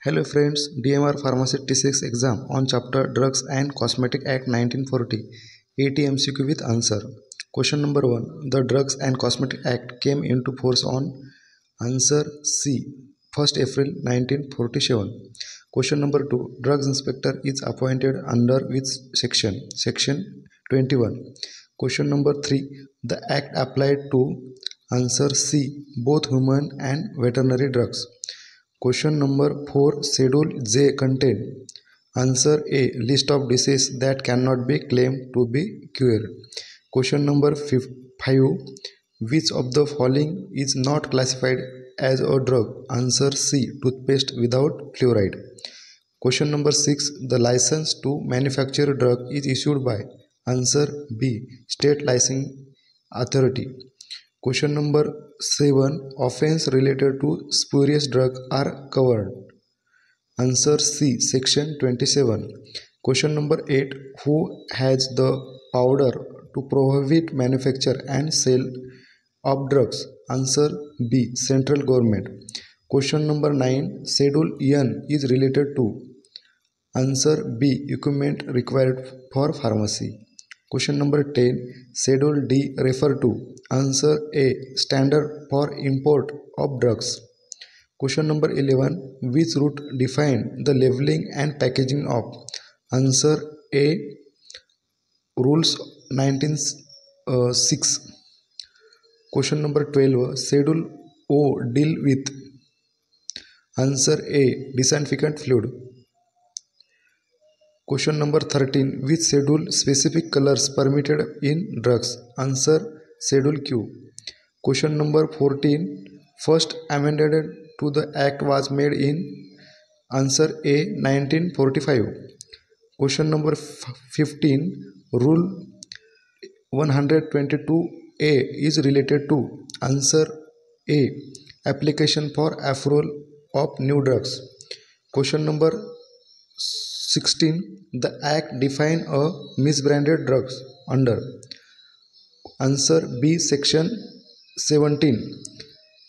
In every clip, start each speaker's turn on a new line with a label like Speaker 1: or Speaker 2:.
Speaker 1: Hello friends, DMR Pharmacy T6 exam on chapter Drugs and Cosmetic Act 1940. 80 MCQ with answer. Question number 1. The Drugs and Cosmetic Act came into force on answer C. 1st April 1947. Question number 2. Drugs Inspector is appointed under which section? Section 21. Question number 3. The Act applied to answer C. Both human and veterinary drugs. Question number 4. Schedule J contain answer A. List of diseases that cannot be claimed to be cured. Question number 5. Which of the following is not classified as a drug? Answer C. Toothpaste without fluoride. Question number 6. The license to manufacture drug is issued by answer B. State Licensing Authority. Question number 7. Offense related to spurious drugs are covered. Answer C. Section 27. Question number 8. Who has the power to prohibit manufacture and sale of drugs? Answer B. Central government. Question number 9. Schedule N is related to answer B. Equipment required for pharmacy. Question number 10. Schedule D refer to answer A. Standard for import of drugs. Question number 11. Which route define the labeling and packaging of? Answer A. Rules 1906. Question number 12. Schedule O deal with answer A. Disinfectant fluid. Question number 13. Which schedule specific colors permitted in drugs? Answer Schedule Q. Question number 14. First amendment to the Act was made in answer A. 1945. Question number 15. Rule 122A is related to answer A. Application for approval of new drugs. Question number 16. The Act define a misbranded drugs under answer B. Section 17.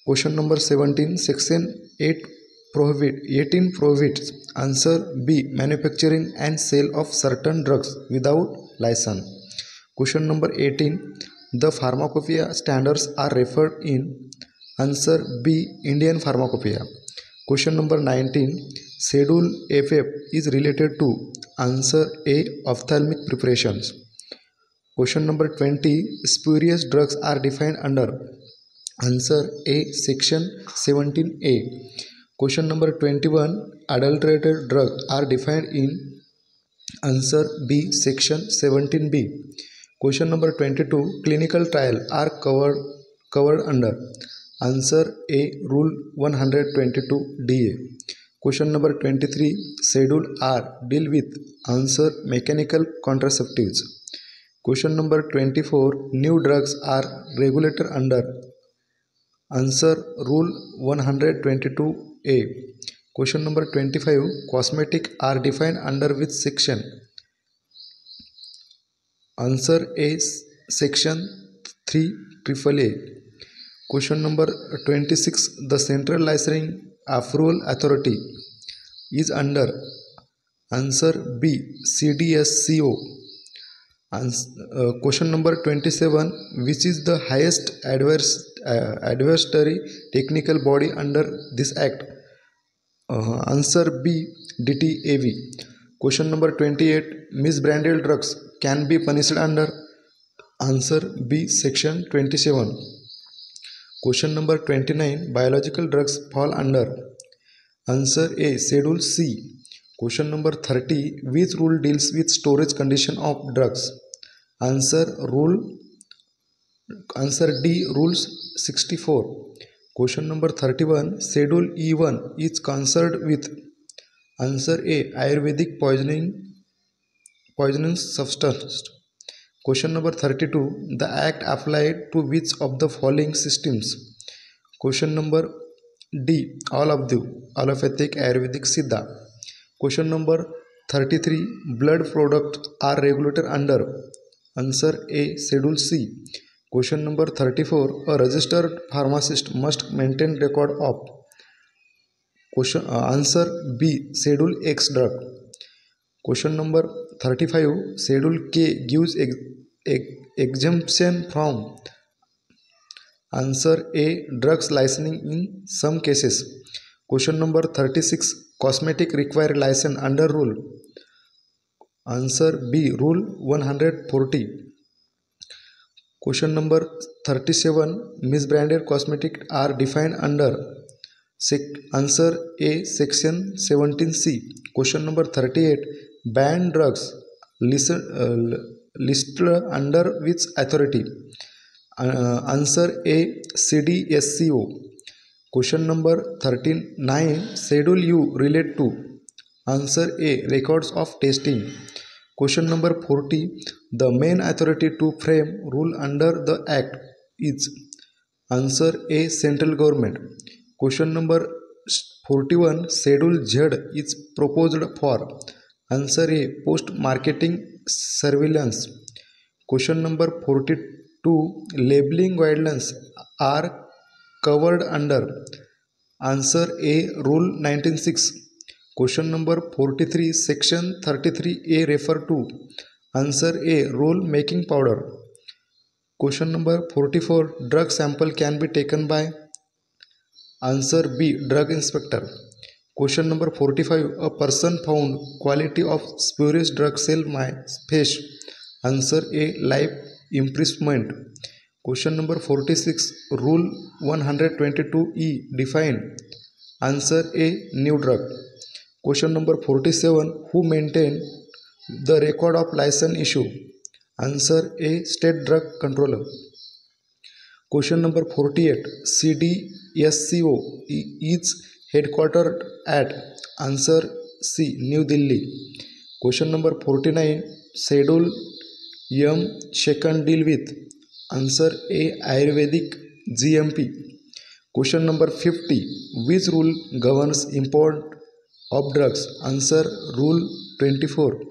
Speaker 1: Question number 17. Section 18 prohibits answer B. Manufacturing and sale of certain drugs without license. Question number 18. The pharmacopoeia standards are referred in answer B. Indian Pharmacopoeia. Question number 19. Schedule FF is related to answer A. Ophthalmic preparations. Question number 20. Spurious drugs are defined under answer A. Section 17A. Question number 21. Adulterated drugs are defined in answer B. Section 17B. Question number 22. Clinical trial are covered under answer A. Rule 122DA. Question number 23. Schedule R deal with answer mechanical contraceptives. Question number 24. New drugs are regulated under answer Rule 122A. Question number 25. Cosmetic are defined under which section? Answer A. Section 3AAA. Question number 26. The Central Licensing Approval Authority is under answer B. CDSCO. Question number 27. Which is the highest advisory technical body under this Act? Answer B. DTAV. Question number 28. Misbranded drugs can be punished under answer B. Section 27. Question number 29. Biological drugs fall under answer A. Schedule C. Question number 30. Which rule deals with storage condition of drugs? Answer D. Rules 64. Question number 31. Schedule E1 is concerned with answer A. Ayurvedic poisonous substance. Question number 32. The Act applied to which of the following systems? Question number D. All of the allopathic, Ayurvedic, Siddha. Question number 33. Blood products are regulated under answer A. Schedule C. Question number 34. A registered pharmacist must maintain record of Answer B. Schedule X drug. Question number 35. Schedule K gives exemption from. Answer A. Drugs licensing in some cases. Question number 36. Cosmetic require license under rule. Answer B. Rule 140. Question number 37. Misbranded cosmetics are defined under. Answer A. Section 17C. Question number 38. Banned drugs listed under which authority? Answer A. CDSCO. Question number 39. Schedule U relate to. Answer A. Records of testing. Question number 40. The main authority to frame rule under the Act is. Answer A. Central government. Question number 41. Schedule Z is proposed for. Answer A. Post marketing surveillance. Question number 42. Labeling guidelines are covered under. Answer A. Rule 196. Question number 43. Section 33A refer to. Answer A. Rule making powder. Question number 44. Drug sample can be taken by. Answer B. Drug inspector. Question number 45. A person found quality of spurious drug shall face. Answer A. Life imprisonment. Question number 46. Rule 122E define. Answer A. New drug. Question number 47. Who maintain the record of license issue? Answer A. State drug controller. Question number 48. CDSCO is headquartered at. Answer C. New Delhi. Question number 49. Schedule M second deal with. Answer A. Ayurvedic GMP. Question number 50. Which rule governs import of drugs? Answer Rule 24.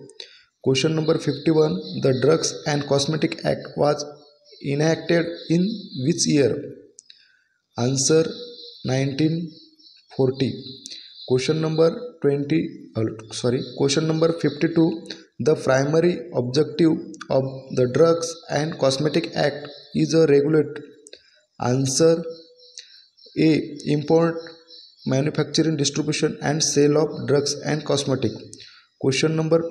Speaker 1: Question number 51. The Drugs and Cosmetic Act was enacted in which year? Answer 1940. Question number 52. The primary objective of the Drugs and Cosmetic Act is a regulate. Answer A. Import, manufacturing, distribution and sale of drugs and cosmetic. Question number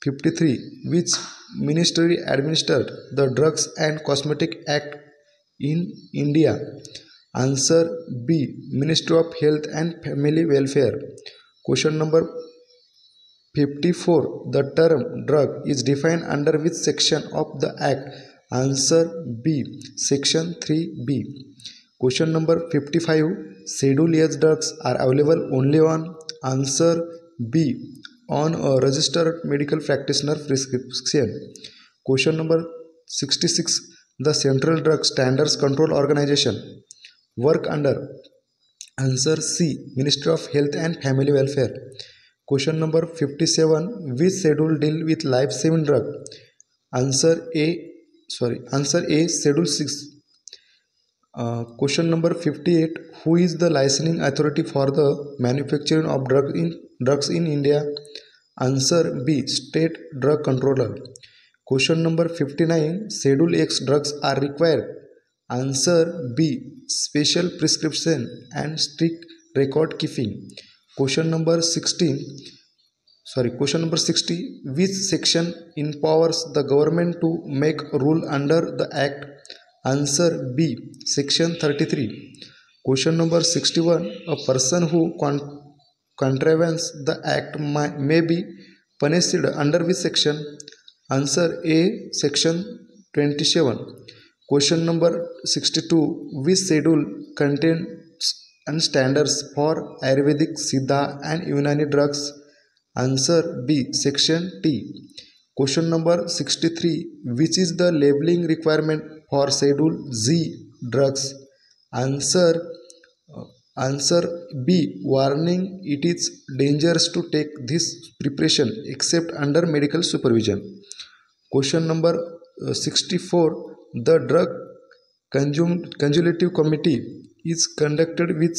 Speaker 1: 53. Which ministry administered the Drugs and Cosmetic Act in India? Answer B. Ministry of Health and Family Welfare. Question number 54. The term drug is defined under which section of the Act? Answer B. Section 3B. Question number 55. Schedule S drugs are available only on. Answer B. On a registered medical practitioner prescription. Question number 66. The Central Drug Standards Control Organization work under. Answer C. Ministry of Health and Family Welfare. Question number 57. Which schedule deal with life-saving drug? Answer A. Schedule 6. Question number 58. Who is the licensing authority for the manufacturing of drugs in India? Answer B. State drug controller. Question number 59. Schedule X drugs are required. Answer B. Special prescription and strict record keeping. Question number 60. Which section empowers the government to make rule under the Act? Answer B. Section 33. Question number 61. A person who contravenes the Act may be punished under which section? Answer A. Section 27. Question number 62. Which schedule contains standards for Ayurvedic, Siddha and Unani drugs? Answer B. Section T. Question number 63. Which is the labeling requirement for Schedule Z drugs? Answer B. Warning, it is dangerous to take this preparation except under medical supervision. Question number 64. The Drug Consultative Committee is conducted with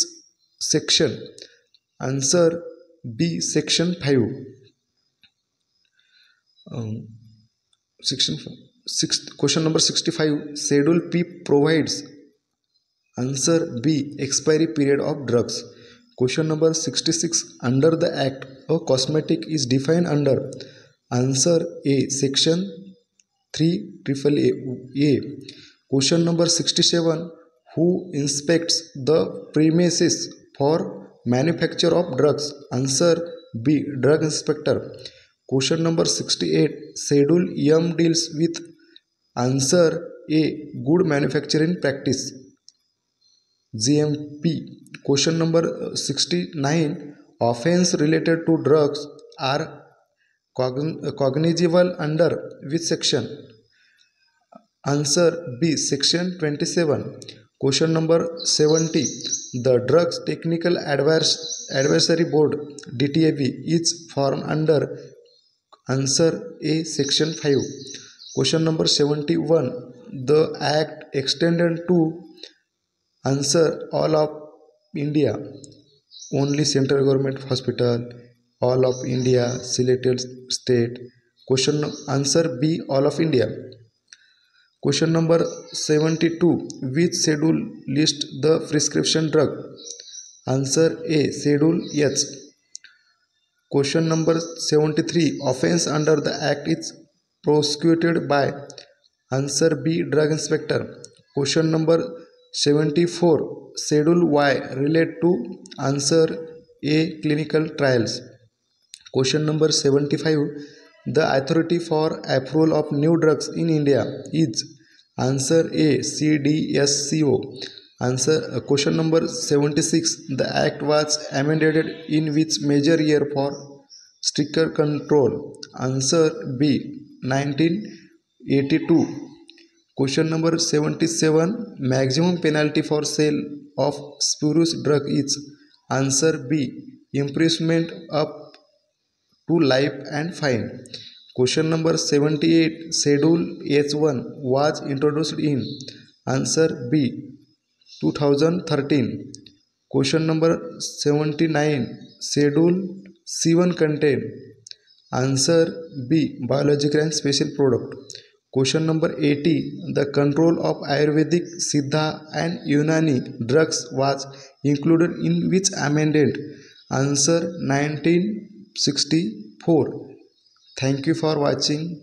Speaker 1: section. Answer B. Section 5. Section 6. Question number 65. Schedule P provides. Answer B. Expiry period of drugs. Question number 66. Under the Act, a cosmetic is defined under. Answer A. Section 3AAA. Question number 67. Who inspects the premises for manufacture of drugs? Answer B. Drug inspector. Question number 68. Schedule M deals with. Answer A. Good manufacturing practice, GMP. Question number 69. Offense related to drugs are cognizable under which section? Answer B. Section 27. Question number 70. The Drugs Technical Advisory Board DTAB is formed under. Answer A. Section 5. Question number 71. The Act extended to. Answer all of India, only central government hospital, all of India, selected state. Answer B. All of India. Question number 72. Which schedule lists the prescription drug? Answer A. Schedule H. Question number 73. Offense under the Act is prosecuted by. Answer B. Drug inspector. Question number 74. Schedule Y relate to. Answer A. Clinical trials. Question number 75. The authority for approval of new drugs in India is. Answer A. CDSCO. Question number 76. The Act was amended in which major year for stricter control? Answer B. 1982. Question number 77. Maximum penalty for sale of spurious drug is. Answer B. Imprisonment up to life and fine. Question number 78. Schedule H1 was introduced in. Answer B. 2013. Question number 79. Schedule C1 contain. Answer B. Biological and special product. Question number 80. The control of Ayurvedic, Siddha and Unani drugs was included in which amendment? Answer 1964. Thank you for watching.